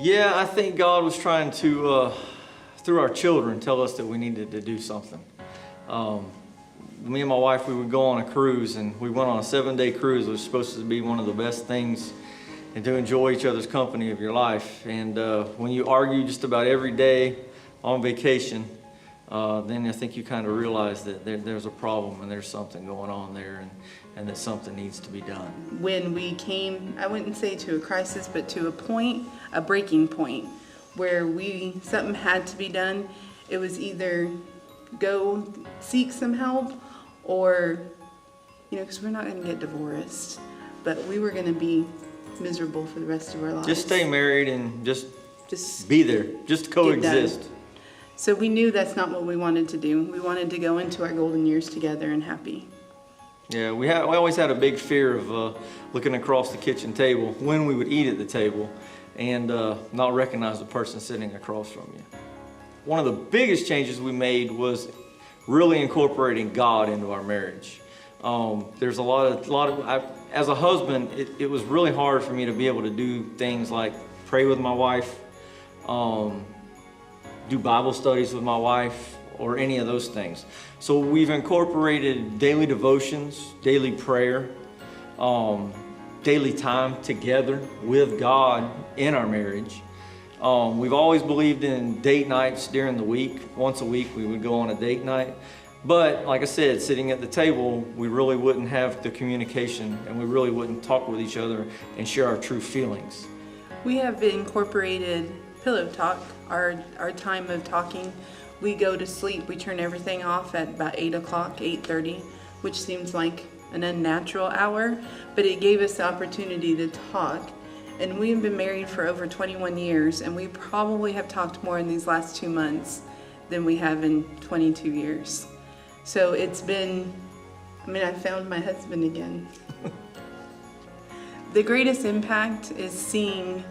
Yeah, I think God was trying to, through our children, tell us that we needed to do something. Me and my wife, we would go on a cruise, and we went on a 7-day cruise. It was supposed to be one of the best things and to enjoy each other's company of your life. And when you argue just about every day on vacation, then I think you kind of realize that there's a problem and there's something going on there, and that something needs to be done. When we came, I wouldn't say to a crisis, but to a point, a breaking point, where something had to be done. It was either go seek some help or, because we're not going to get divorced, but we were going to be miserable for the rest of our lives. Just stay married and just be there, just coexist. So we knew that's not what we wanted to do. We wanted to go into our golden years together and happy. Yeah, we always had a big fear of looking across the kitchen table when we would eat at the table and not recognize the person sitting across from you. One of the biggest changes we made was really incorporating God into our marriage. There's a lot of as a husband, it was really hard for me to be able to do things like pray with my wife, do Bible studies with my wife, or any of those things. So we've incorporated daily devotions, daily prayer, daily time together with God in our marriage. We've always believed in date nights during the week. Once a week we would go on a date night. But like I said, sitting at the table, we really wouldn't have the communication, and we really wouldn't talk with each other and share our true feelings. We have incorporated pillow talk, our time of talking. We go to sleep, we turn everything off at about 8 o'clock, 8:30, which seems like an unnatural hour, but it gave us the opportunity to talk. And we have been married for over 21 years, and we probably have talked more in these last 2 months than we have in 22 years. So it's been, I found my husband again. The greatest impact is seeing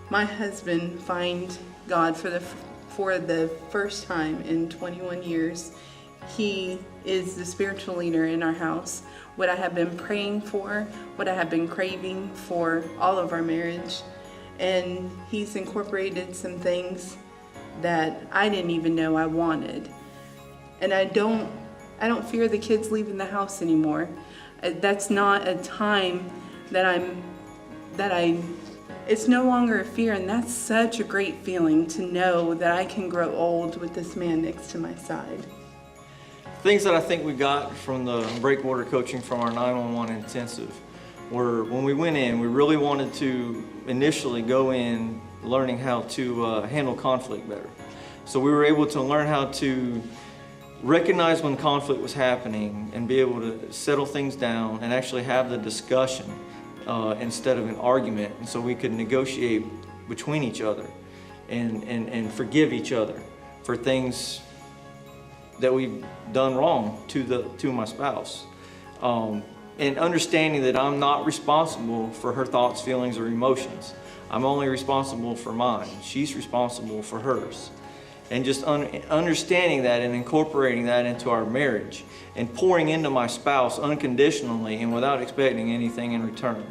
my husband find God for the first time in 21 years. He is the spiritual leader in our house. What I have been praying for, what I have been craving for all of our marriage. And he's incorporated some things that I didn't even know I wanted. And I don't fear the kids leaving the house anymore. That's not a time it's no longer a fear, and that's such a great feeling to know that I can grow old with this man next to my side. Things that I think we got from the breakwater coaching from our 911 intensive were, when we went in, we really wanted to initially go in learning how to handle conflict better. So we were able to learn how to recognize when conflict was happening and be able to settle things down and actually have the discussion instead of an argument, and so we could negotiate between each other and forgive each other for things that we've done wrong to my spouse, and understanding that I'm not responsible for her thoughts, feelings, or emotions. I'm only responsible for mine. She's responsible for hers. And just understanding that and incorporating that into our marriage and pouring into my spouse unconditionally and without expecting anything in return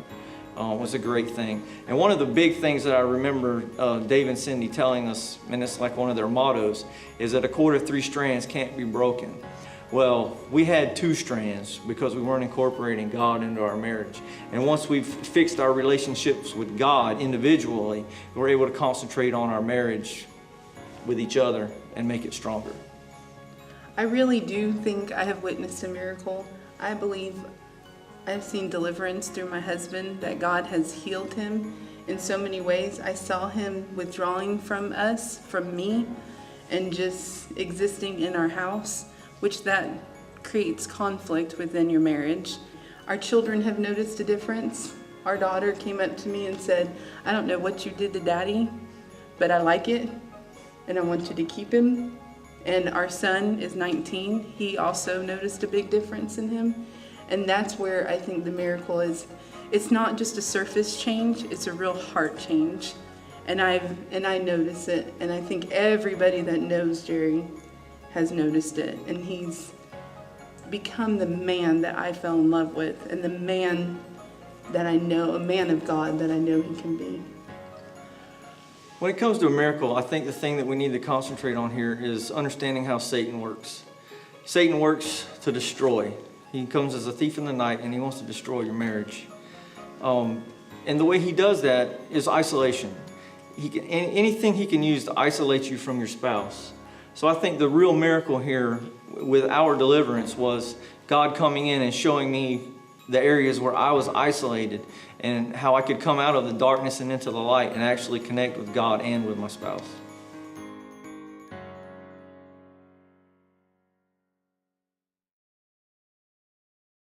was a great thing. And one of the big things that I remember Dave and Cindy telling us, and it's like one of their mottos, is that a cord of 3 strands can't be broken. Well, we had 2 strands because we weren't incorporating God into our marriage. And once we've fixed our relationships with God individually, we're able to concentrate on our marriage with each other and make it stronger. I really do think I have witnessed a miracle. I believe I've seen deliverance through my husband, that God has healed him in so many ways. I saw him withdrawing from us, from me, and just existing in our house, which that creates conflict within your marriage. Our children have noticed a difference. Our daughter came up to me and said, "I don't know what you did to Daddy, but I like it, and I want you to keep him." And our son is 19. He also noticed a big difference in him. And that's where I think the miracle is. It's not just a surface change, it's a real heart change. And I notice it. And I think everybody that knows Jerry has noticed it. And he's become the man that I fell in love with, and the man that I know, a man of God that I know he can be. When it comes to a miracle, I think the thing that we need to concentrate on here is understanding how Satan works. Satan works to destroy. He comes as a thief in the night, and he wants to destroy your marriage. And the way he does that is isolation. Anything he can use to isolate you from your spouse. So I think the real miracle here with our deliverance was God coming in and showing me the areas where I was isolated and how I could come out of the darkness and into the light and actually connect with God and with my spouse.